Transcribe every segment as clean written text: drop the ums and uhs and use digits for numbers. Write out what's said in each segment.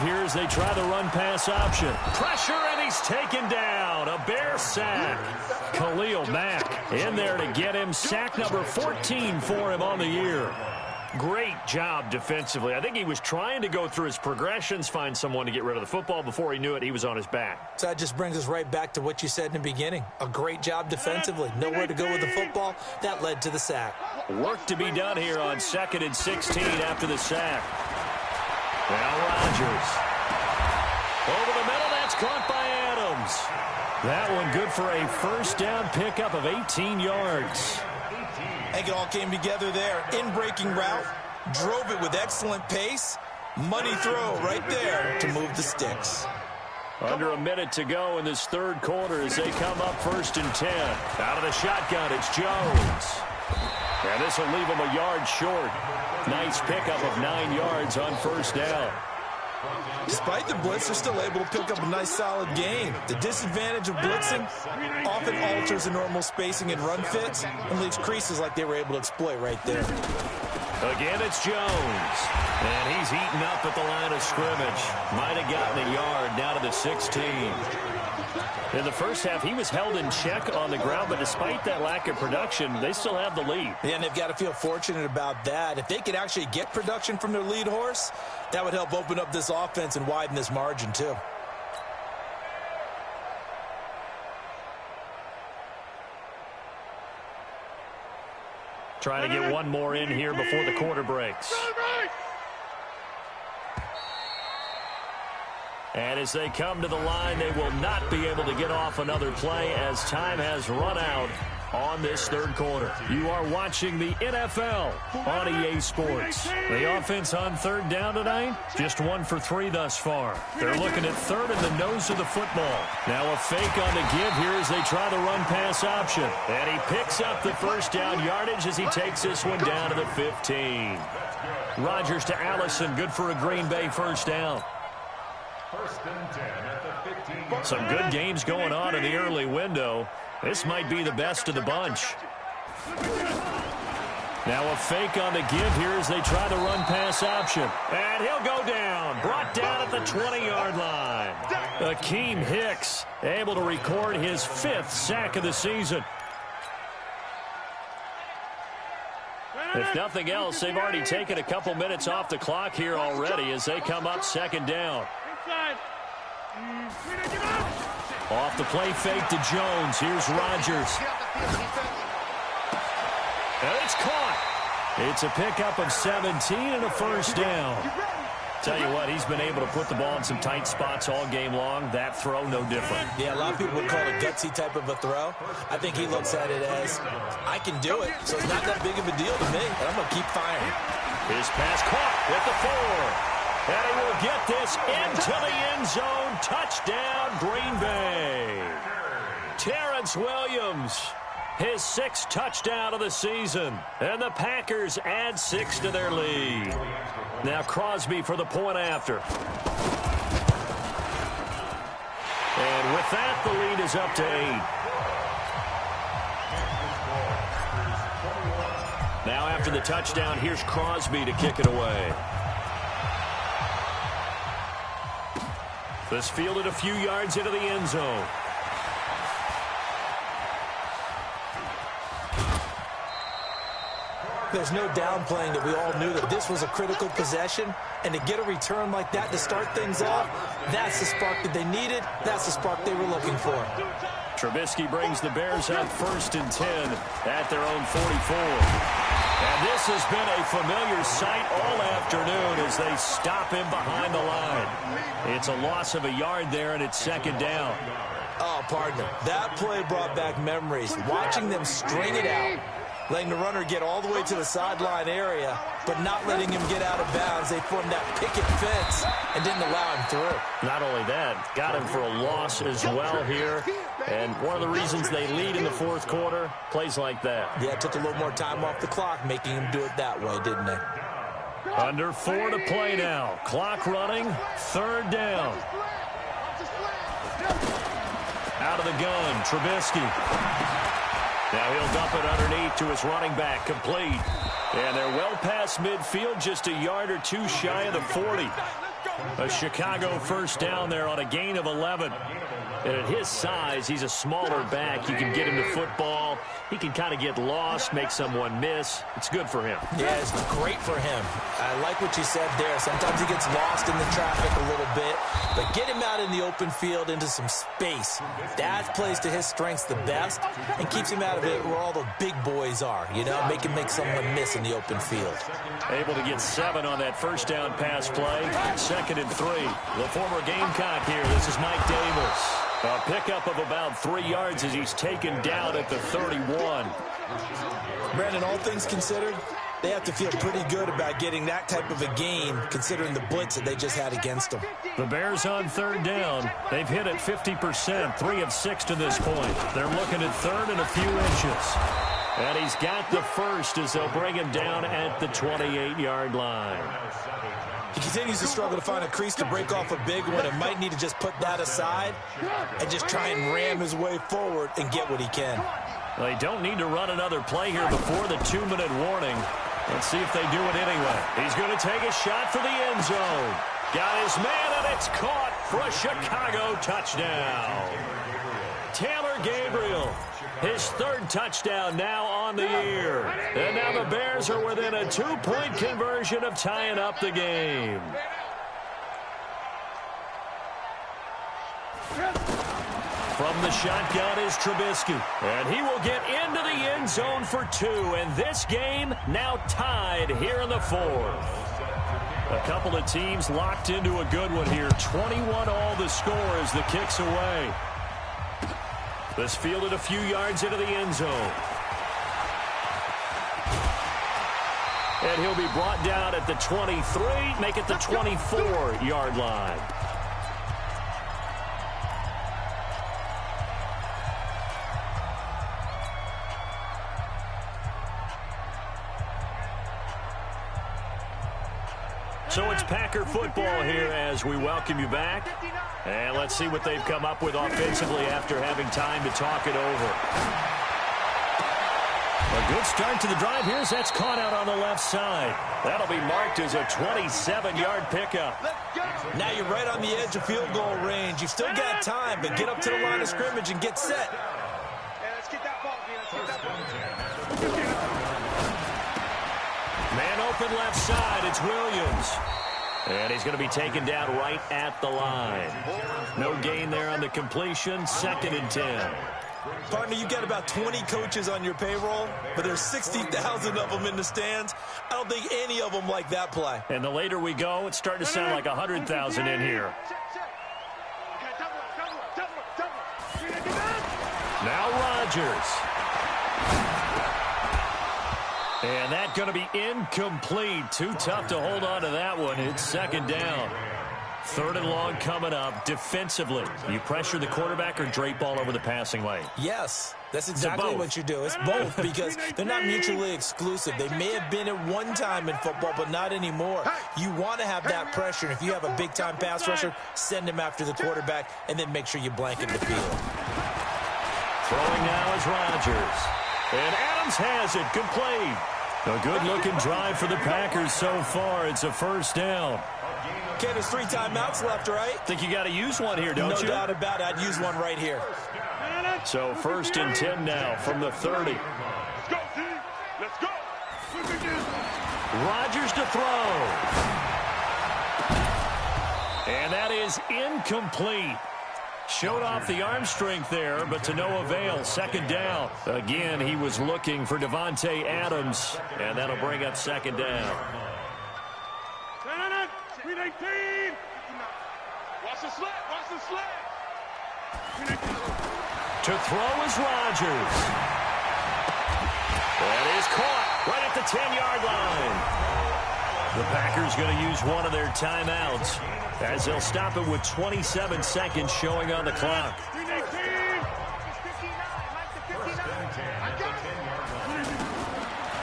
here as they try the run-pass option. Pressure, and he's taken down. A Bear sack. Khalil Mack in there to get him. Sack number 14 for him on the year. Great job defensively. I think he was trying to go through his progressions, find someone to get rid of the football. Before he knew it, he was on his back. So that just brings us right back to what you said in the beginning. A great job defensively. Nowhere to go with the football. That led to the sack. Work to be done here on 2nd and 16 after the sack. Now Rodgers. Over the middle, that's caught by Adams. That one good for a first down pickup of 18 yards. I think it all came together there. In-breaking route, drove it with excellent pace. Money throw right there to move the sticks. Under a minute to go in this third quarter as they come up 1st and 10. Out of the shotgun, it's Jones. And this will leave him a yard short. Nice pickup of 9 yards on first down. Despite the blitz, they're still able to pick up a nice solid gain. The disadvantage of blitzing often alters the normal spacing and run fits and leaves creases like they were able to exploit right there. Again, it's Jones. And he's eaten up at the line of scrimmage. Might have gotten a yard down to the 16. In the first half, he was held in check on the ground, but despite that lack of production, they still have the lead. Yeah, and they've got to feel fortunate about that. If they could actually get production from their lead horse, that would help open up this offense and widen this margin, too. Trying to get one more in here before the quarter breaks. And as they come to the line, they will not be able to get off another play as time has run out on this third quarter. You are watching the NFL on EA Sports. The offense on third down tonight, just 1 for 3 thus far. They're looking at third in the nose of the football. Now a fake on the give here as they try the run-pass option. And he picks up the first down yardage as he takes this one down to the 15. Rodgers to Allison, good for a Green Bay first down. Some good games going on in the early window. This might be the best of the bunch. Now a fake on the give here as they try the run-pass option. And he'll go down. Brought down at the 20-yard line. Akeem Hicks able to record his 5th sack of the season. If nothing else, they've already taken a couple minutes off the clock here already as they come up 2nd down. Off the play fake to Jones. Here's Rodgers. And it's caught. It's a pickup of 17 and a first down. Tell you what, he's been able to put the ball in some tight spots all game long. That throw, no different. Yeah, a lot of people would call it a gutsy type of a throw. I think he looks at it as, I can do it, so it's not that big of a deal to me, and I'm going to keep firing. His pass caught with the 4. And he will get this into the end zone. Touchdown, Green Bay. Terrence Williams, his 6th touchdown of the season. And the Packers add 6 to their lead. Now Crosby for the point after. And with that, the lead is up to 8. Now after the touchdown, here's Crosby to kick it away. This fielded a few yards into the end zone. There's no downplaying that we all knew that this was a critical possession, and to get a return like that to start things off, that's the spark that they needed. That's the spark they were looking for. Trubisky brings the Bears up 1st and 10 at their own 44. And this has been a familiar sight all afternoon as they stop him behind the line. It's a loss of a yard there, and it's 2nd down. Oh, partner, that play brought back memories. Watching them string it out, letting the runner get all the way to the sideline area, but not letting him get out of bounds. They formed that picket fence and didn't allow him through. Not only that, got him for a loss as well here. And one of the reasons they lead in the 4th quarter, plays like that. Yeah, it took a little more time off the clock, making him do it that way, didn't they? Under 4 to play now. Clock running, 3rd down. Out of the gun, Trubisky. Now he'll dump it underneath to his running back, complete. And they're well past midfield, just a yard or 2 shy of the 40. A Chicago first down there on a gain of 11. And at his size, he's a smaller back. You can get him to football. He can kind of get lost, make someone miss. It's good for him. Yeah, it's great for him. I like what you said there. Sometimes he gets lost in the traffic a little bit. But get him out in the open field into some space. That plays to his strengths the best and keeps him out of it where all the big boys are. You know, make him make someone miss in the open field. Able to get 7 on that first down pass play. 2nd and 3. The former Gamecock here. This is Mike Davis. A pickup of about 3 yards as he's taken down at the 31. Brandon, all things considered, they have to feel pretty good about getting that type of a gain considering the blitz that they just had against them. The Bears on 3rd down. They've hit it 50%, 3 of 6 to this point. They're looking at 3rd and a few inches. And he's got the first as they'll bring him down at the 28-yard line. He continues to struggle to find a crease to break off a big one and might need to just put that aside and just try and ram his way forward and get what he can. They don't need to run another play here before the 2-minute warning. Let's see if they do it anyway. He's going to take a shot for the end zone. Got his man, and it's caught for a Chicago touchdown. Taylor Gabriel, his 3rd touchdown now on the year. And now the Bears are within a 2-point conversion of tying up the game. From the shotgun is Trubisky. And he will get into the end zone for 2. And this game now tied here in the 4th. A couple of teams locked into a good one here. 21-all the score as the kick's away. This fielded a few yards into the end zone. And he'll be brought down at the 23, make it the 24-yard line. So it's Packer football here as we welcome you back. And let's see what they've come up with offensively after having time to talk it over. A good start to the drive here as that's caught out on the left side. That'll be marked as a 27-yard pickup. Now you're right on the edge of field goal range. You've still got time, but get up to the line of scrimmage and get set. Man open left side, it's Williams. And he's going to be taken down right at the line. No gain there on the completion, 2nd and 10. Partner, you've got about 20 coaches on your payroll, but there's 60,000 of them in the stands. I don't think any of them like that play. And the later we go, it's starting to sound like 100,000 in here. Now Rodgers. And that's going to be incomplete. Too tough to hold on to that one. It's 2nd down. 3rd and long coming up. Defensively, you pressure the quarterback or drape all over the passing lane? Yes, that's exactly what you do. It's both because they're not mutually exclusive. They may have been at one time in football, but not anymore. You want to have that pressure. And if you have a big-time pass rusher, send him after the quarterback and then make sure you blanket the field. Throwing now is Rodgers. And Adams has it complete. A good-looking drive for the Packers so far. It's a 1st down. Okay, there's 3 timeouts left, right? Think you got to use one here, don't you? No doubt about it. I'd use one right here. So 1st and 10 now from the 30. Let's go, team. Let's go. Rodgers to throw. And that is incomplete. Showed off the arm strength there, but to no avail. 2nd down. Again, he was looking for Devontae Adams, and that'll bring up 2nd down. Watch the slant. Watch the slant. To throw is Rodgers. That is caught right at the 10-yard line. The Packers going to use one of their timeouts as they'll stop it with 27 seconds showing on the clock.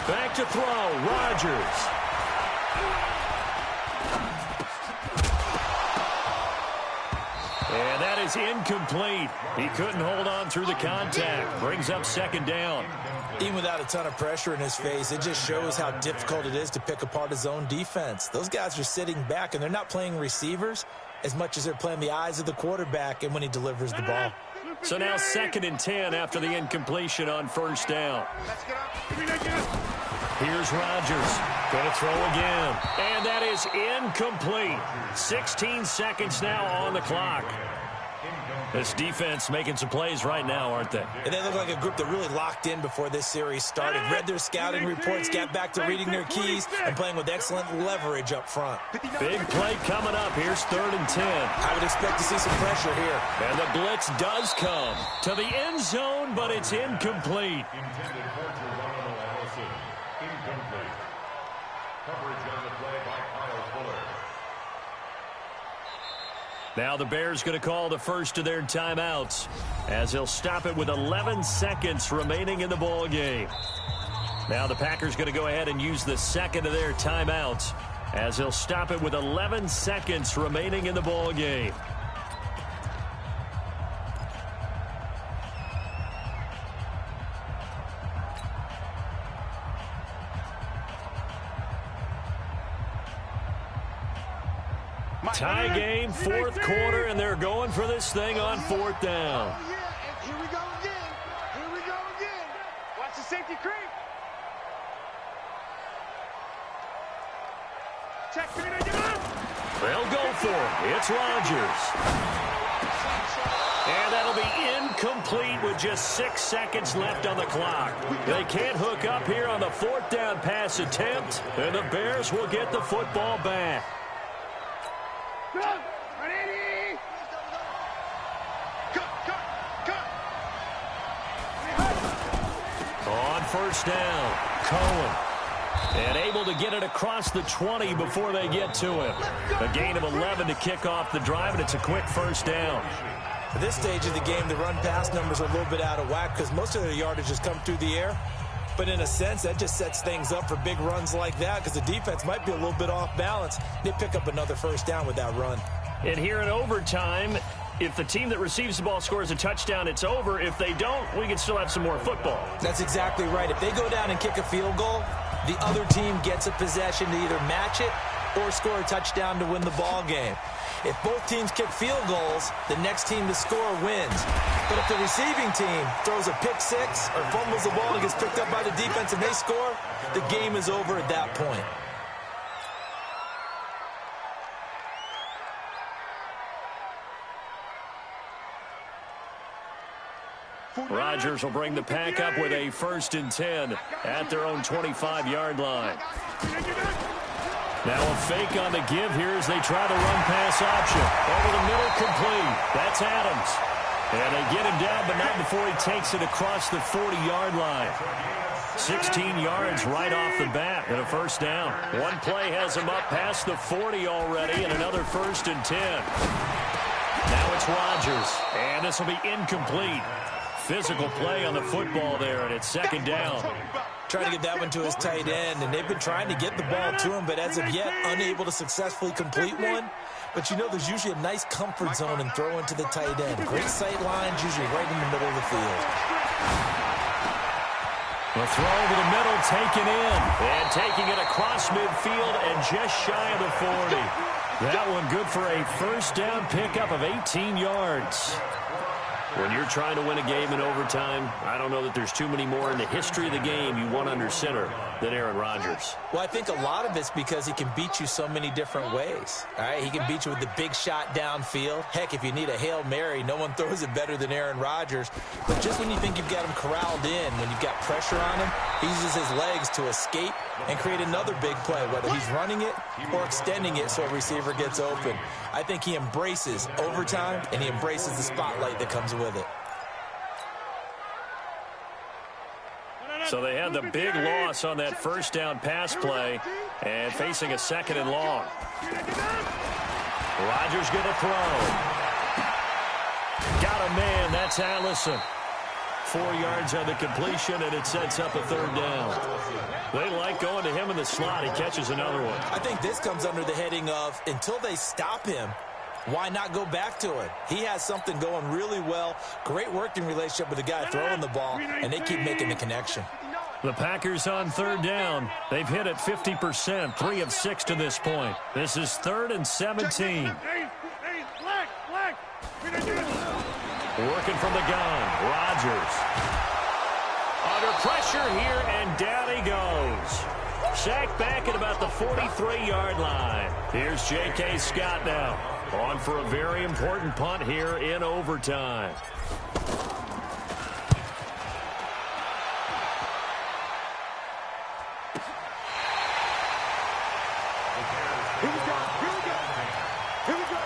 Back to throw, Rodgers. And that is incomplete. He couldn't hold on through the contact. Brings up second down. Even without a ton of pressure in his face, it just shows how difficult it is to pick apart his own defense. Those guys are sitting back, and they're not playing receivers as much as they're playing the eyes of the quarterback and when he delivers the ball. So now 2nd and 10 after the incompletion on first down. Here's Rodgers. Going to throw again. And that is incomplete. 16 seconds now on the clock. This defense making some plays right now, aren't they? And they look like a group that really locked in before this series started. Read their scouting reports, got back to reading their keys, and playing with excellent leverage up front. Big play coming up. Here's 3rd and 10. I would expect to see some pressure here. And the blitz does come to the end zone, but it's incomplete. Now the Bears going to call the first of their timeouts as they'll stop it with 11 seconds remaining in the ball game. Now the Packers going to go ahead and use the second of their timeouts as they'll stop it with 11 seconds remaining in the ball game. Tie game, 4th quarter, and they're going for this thing on 4th down. Oh, yeah. Here we go again. Here we go again. Watch the safety creep. Check, get up. They'll go for it. It's Rodgers. And that'll be incomplete with just 6 seconds left on the clock. They can't hook up here on the 4th down pass attempt, and the Bears will get the football back. Ready? Cut. On first down, Cohen. And able to get it across the 20 before they get to him. A gain of 11 to kick off the drive, and it's a quick first down. At this stage of the game, the run-pass numbers are a little bit out of whack because most of their yardage has come through the air. But in a sense, that just sets things up for big runs like that because the defense might be a little bit off balance. They pick up another first down with that run. And here in overtime, if the team that receives the ball scores a touchdown, it's over. If they don't, we can still have some more football. That's exactly right. If they go down and kick a field goal, the other team gets a possession to either match it or score a touchdown to win the ball game. If both teams kick field goals, the next team to score wins. But if the receiving team throws a pick six or fumbles the ball and gets picked up by the defense and they score, the game is over at that point. Rodgers will bring the pack up with a 1st and 10 at their own 25-yard line. Now a fake on the give here as they try the run-pass option. Over the middle, complete. That's Adams. And they get him down, but not before he takes it across the 40-yard line. 16 yards right off the bat and a first down. One play has him up past the 40 already and another 1st and 10. Now it's Rodgers, and this will be incomplete. Physical play on the football there, and it's 2nd down. Trying to get that one to his tight end, and they've been trying to get the ball to him, but as of yet, unable to successfully complete one. But you know there's usually a nice comfort zone in throwing to the tight end. Great sight lines, usually right in the middle of the field. The throw over the middle, taken in, and taking it across midfield and just shy of the 40. That one good for a first down pickup of 18 yards. When you're trying to win a game in overtime, I don't know that there's too many more in the history of the game you want under center than Aaron Rodgers. Well, I think a lot of it's because he can beat you so many different ways. All right, he can beat you with the big shot downfield. Heck, if you need a Hail Mary, no one throws it better than Aaron Rodgers. But just when you think you've got him corralled in, when you've got pressure on him, he uses his legs to escape and create another big play, whether he's running it or extending it so a receiver gets open. I think he embraces overtime, and he embraces the spotlight that comes with it. So they had the big loss on that first down pass play and facing a 2nd and long. Rodgers going to throw. Got a man. That's Allison. 4 yards on the completion, and it sets up a 3rd down. They like going to him in the slot. He catches another one. I think this comes under the heading of until they stop him, Why not go back to it? He has something going really well. Great working relationship with the guy throwing the ball, and they keep making the connection. The Packers on third down. They've hit it 50%, 3 of 6 to this point. This is 3rd and 17. Working from the gun, Rodgers. Under pressure here, and down he goes. Sacked back at about the 43-yard line. Here's J.K. Scott now, on for a very important punt here in overtime. Here we go.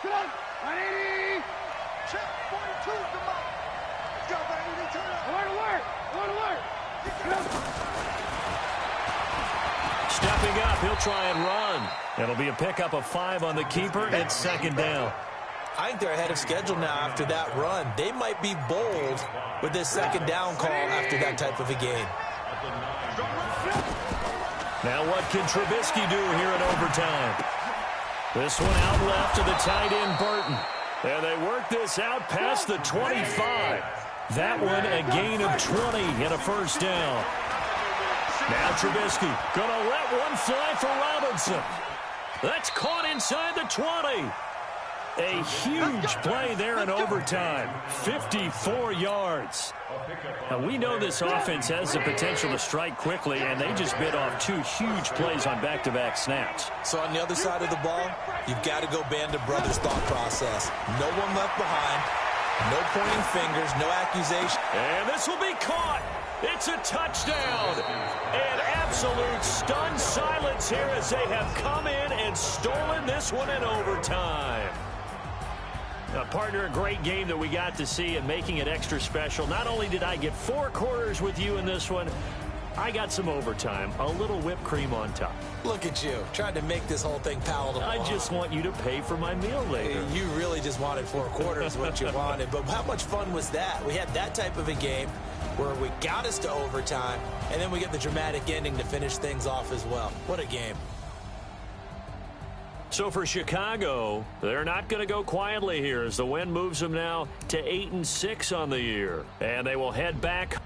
Come on. 180. Check. 42. Come on. Let's go, baby. They turn up. Alert. Stepping up, he'll try and run. It'll be a pickup of 5 on the keeper. It's 2nd down. I think they're ahead of schedule now after that run. They might be bold with this 2nd down call after that type of a game. Now what can Trubisky do here in overtime? This one out left to the tight end, Burton. And they work this out past the 25. That one a gain of 20 and a 1st down. Now Trubisky going to let one fly for Robinson. That's caught inside the 20. A huge play there in overtime. 54 yards. Now, we know this offense has the potential to strike quickly, and they just bit off 2 huge plays on back-to-back snaps. So on the other side of the ball, you've got to go Band of Brothers thought process. No one left behind. No pointing fingers. No accusation. And this will be caught. It's a touchdown. And absolute stunned silence here as they have come in and stolen this one in overtime. Partner, a great game that we got to see and making it extra special. Not only did I get 4 quarters with you in this one, I got some overtime, a little whipped cream on top. Look at you, trying to make this whole thing palatable. I just want you to pay for my meal later. You really just wanted 4 quarters, what you wanted. But how much fun was that? We had that type of a game where we got us to overtime, and then we get the dramatic ending to finish things off as well. What a game. So for Chicago, they're not going to go quietly here as the win moves them now to 8-6 on the year. And they will head back.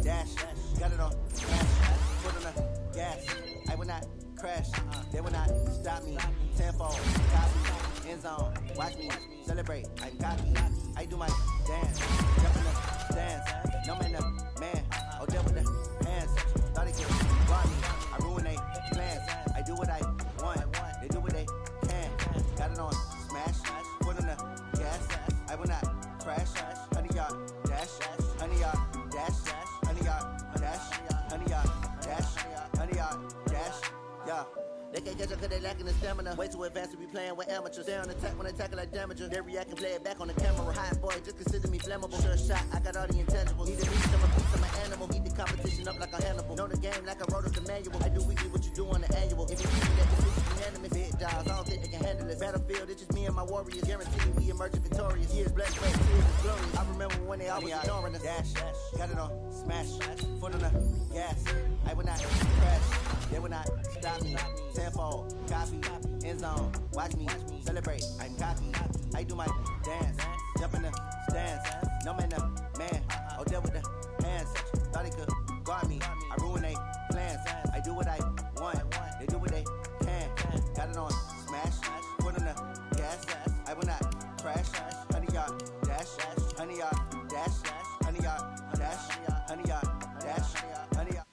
Dash, got it on, foot on the gas, I will not crash, they will not stop me, tenfold, copy, end zone, watch me, celebrate, I'm cocky, I do my dance, jump in the stands, no man up, man, oh deal with the hands, thought he could block me, I ruin they plans, I do what I want, they do what they can, got it on, smash, foot on the gas, I will not crash, 100-yard dash, 100-yard dash, 100-yard dash, 100-yard dash, 100-yard dash, yeah. They can't catch up cause they lacking the stamina. Way too advanced to be playing with amateurs. They on attack when they tackle like damager. They react and play it back on the camera. Hot boy, just consider me flammable. Sure shot, I got all the intangibles. Need a beast, I'm a piece, I'm an animal. Eat the competition up like a Hannibal. Know the game like I wrote up the manual. I do weekly what you do on the annual. If you see that decision unanimous, big dogs, I don't think they can handle it. Battlefield, it's just me and my warriors. Guaranteed we emerging victorious. Years, blood, sweat, tears, and glorious. I remember when they always ignoring us. Dash, got it on, smash, foot on the gas. I will not crash, they will not stop me. Tenfold, copy, end zone, watch me, celebrate, I'm cocky, I do my dance, jump in the stands, no man up, man, oh deal with the hands, thought they could guard me, I ruin they plans, I do what I want, they do what they can, got it on, smash, foot on the gas, I will not crash, 100-yard dash, 100-yard dash, 100-yard dash, 100-yard dash, 100-yard.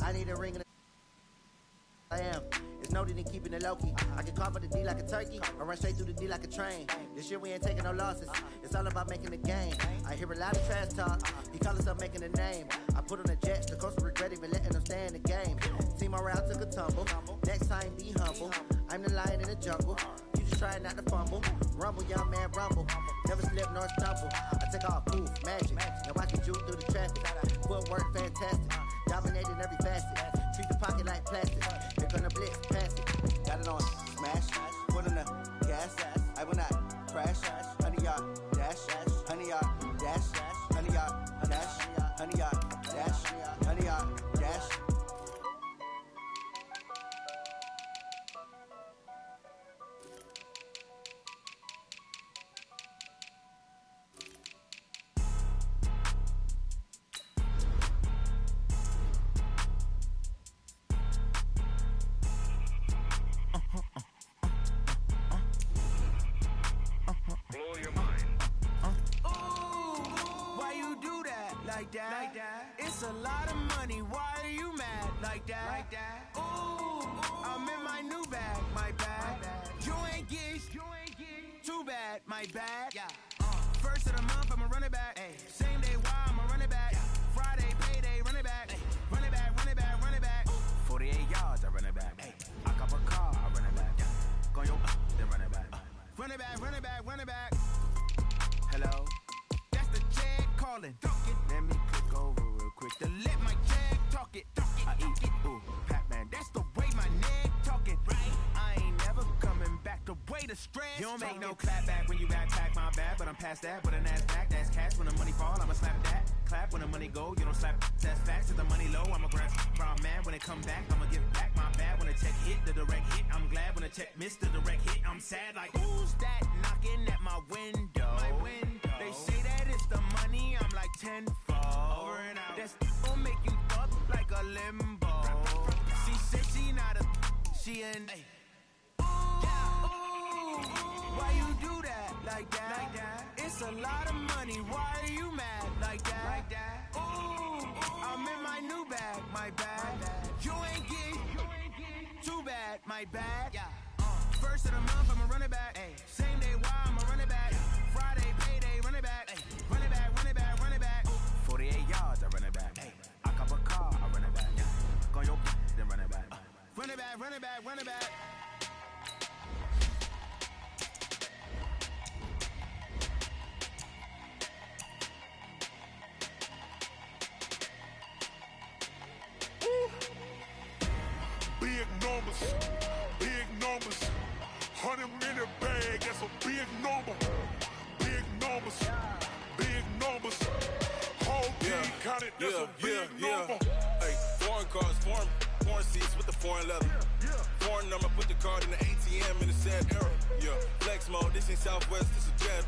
I need a ring in the I am. It's noted in keeping it low-key. I can carve for the D like a turkey or run straight through the D like a train. This year we ain't taking no losses. It's all about making the game. I hear a lot of trash talk. He call himself making a name. I put on the Jets. The coach regret even letting them stay in the game. Team morale took a tumble. Next time be humble. I'm the lion in the jungle. You just trying not to fumble. Rumble, young man, rumble. Never slip nor stumble. I take off, poof, magic. Now watch me juke through the traffic. Footwork fantastic. Dominating every facet. Treat the pocket like plastic. They're gonna blitz, pass it. it on smash, foot on the gas, I will not crash, 100 yard dash, 100 yard dash, 100 yard dash, 100 yard dash, 100 yard dash. It's a lot of money, why are you mad like that? Ooh, I'm in my new bag, my bad. You ain't geeks, too bad, my bad. First of the month, I'ma run it back. Same day, why I'ma run it back. Friday, payday, run it back. Run it back, run it back, run it back. 48 yards, I run it back. I cop a car, I run it back. Go yo, then run it back. Run it back, run it back, run it back. Hello? That's the check calling. Let me click over real quick to let my check talk it. I eat it, ooh, Pac-Man, that's the way my neck talking. Right? I ain't never coming back the way the stress. You don't make no clap back when you backpack, my bad, but I'm past that. With an ass back, that's cash. When the money fall, I'ma slap that. Clap when the money go, you don't slap. That's facts. If the money low, I'ma grab from man. When it come back, I'ma give back my bad. When the check hit, the direct hit, I'm glad. When the check missed the direct hit, I'm sad. Like, who's that knocking at my window? They say that it's the money, I'm like tenfold. Over and out. That's gon' make you up like a limbo. She said she not a, she an. Why you do that like that? It's a lot of money, why are you mad like that? Ooh, I'm in my new bag, my bad. You ain't geek, too bad, my bad. First of the month, I'ma run it back. Same day, why I'ma run it back. Friday, payday, run it back. Run it back, run it back, run it back. 48 yards, I run it back. I cop a car, I run it back. Go yo, then run it back. Run it back, run it back, run it back. Big numbers, 100 minute bag, that's a big number. Big numbers, whole team counted, that's a big number. Hey, foreign cars, foreign seats with the foreign leather. Foreign number, put the card in the ATM in the sad era. Flex mode, this ain't Southwest, this is jet.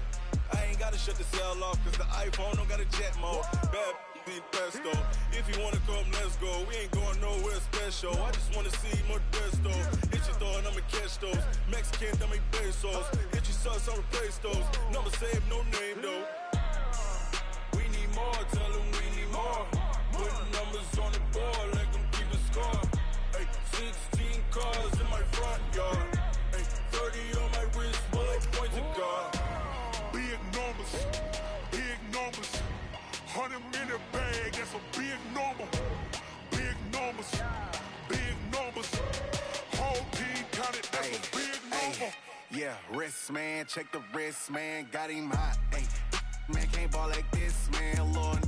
I ain't gotta shut the cell off, cause the iPhone don't got a jet mode. Bad be pesto. If you wanna come, let's go. We ain't going nowhere special. I just wanna see more Desto. Hit your thought, I'ma catch those. Mexican, dummy pesos. Hit your sus, I'll replace those. Number save, no name though. We need more, tell them we need more. Putting numbers on the board, let them keep a score. Hey, 16 cars in my front yard. Hey, 30 on my wrist, bullet point to God. Big numbers, 100 minute bag, that's a big number. Big numbers, whole team counted, that's a big number. Yeah, wrist man, check the wrist man, got him hot. Ay, man can't ball like this, man. Lord,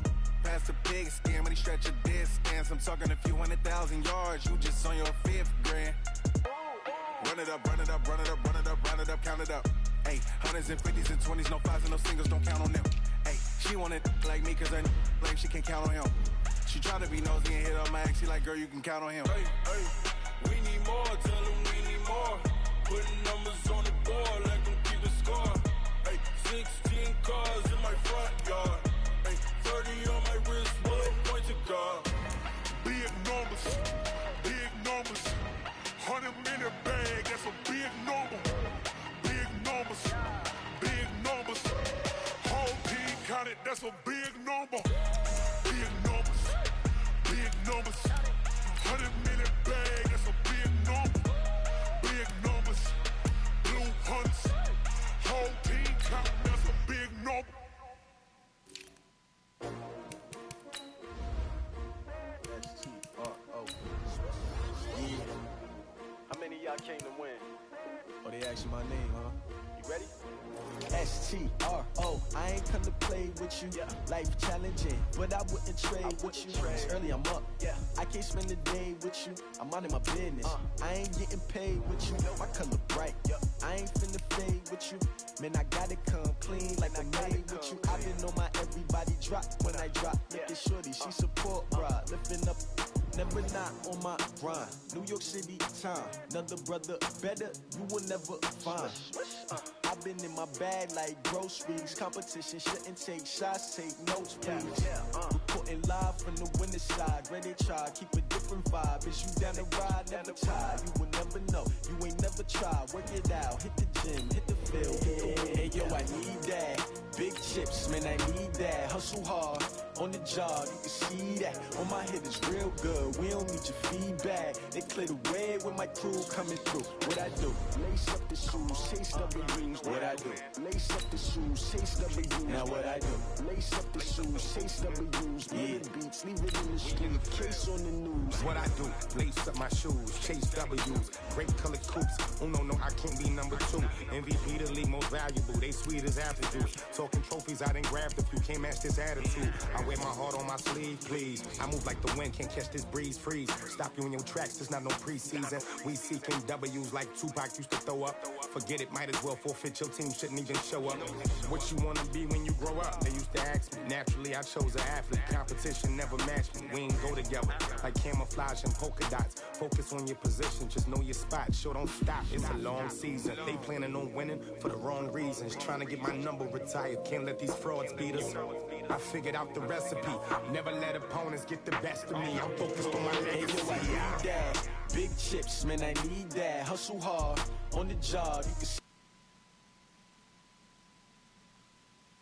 past the pig skin, but he stretch a distance. I'm talking a few 100,000 yards, you just on your 5th grand. Run it up, count it up. Ay, hundreds and 50s and 20s, no 5s and no singles, don't count on them. Ay, she want it like me, cause her like she can't count on him. She try to be nosy and hit up my ex, she like, girl, you can count on him. Hey, we need more, tell them we need more. Putting numbers on the board, let them keep a score. Hey, 16 cars in my front yard. Hey, 30 on my wrist, bullet point to God. Big numbers, 100 minute bag, that's a big number. Big numbers, whole team counted, that's a big number. Big numbers, 100 minute bag, that's a big number. Big numbers, blue hunts, whole team counted, that's a big number. How many of y'all came to win? Oh, they asking my name, huh? You ready? S-T-R-O, I ain't come to play with you. Life challenging, but I wouldn't trade with you. It's early, I'm up. I can't spend the day with you. I'm out in my business. I ain't getting paid with you. My color bright. I ain't finna fade with you. Man, I gotta come clean like I made with you. I been on my everybody drop when I drop. Look at shorty, she support ride. Lifting up, never not on my grind. New York City time, another brother better, you will never find. I've been in my bag like groceries. Competition shouldn't take shots, take notes, please. Reporting live from the winning side. Ready to try, keep a different vibe. Is you down the ride, never tired. You will never know, you ain't never tried. Work it out, hit the gym, hit the field, hit the win. Hey yo, I need that. Big chips, man, I need that. Hustle hard, on the job, you can see that. On my head is real good, we don't need your feedback. They clear the way with my crew coming through. What I do? Lace up the shoes, chase W's. What I do? Lace up the shoes, chase W's. Now what I do? Lace up the shoes, chase W's. Yeah, beats, leave it in the street, case on the news. What I do? Lace up my shoes, chase W's. Great colored coops. Oh no, I can't be number 2. MVP the league most valuable. They sweet as apple juice. Talking trophies, I done grabbed a few. Can't match this attitude. I wear my heart on my sleeve, please. I move like the wind, can't catch this breeze, freeze. Stop you in your tracks, there's not no preseason. We seeking W's like Tupac used to throw up. Forget it, might as well forfeit, your team shouldn't even show up. What you wanna be when you grow up? They used to ask me. Naturally, I chose an athlete. Competition never matched me. We ain't go together. Like camouflage and polka dots. Focus on your position, just know your spot. Sure, don't stop, it's a long season. They planning on winning for the wrong reasons. Trying to get my number retired, can't let these frauds beat us. I figured out the recipe. Never let opponents get the best of me. I'm focused on my legacy. Hey, yo, I need that. Big chips, man, I need that. Hustle hard, on the job, you can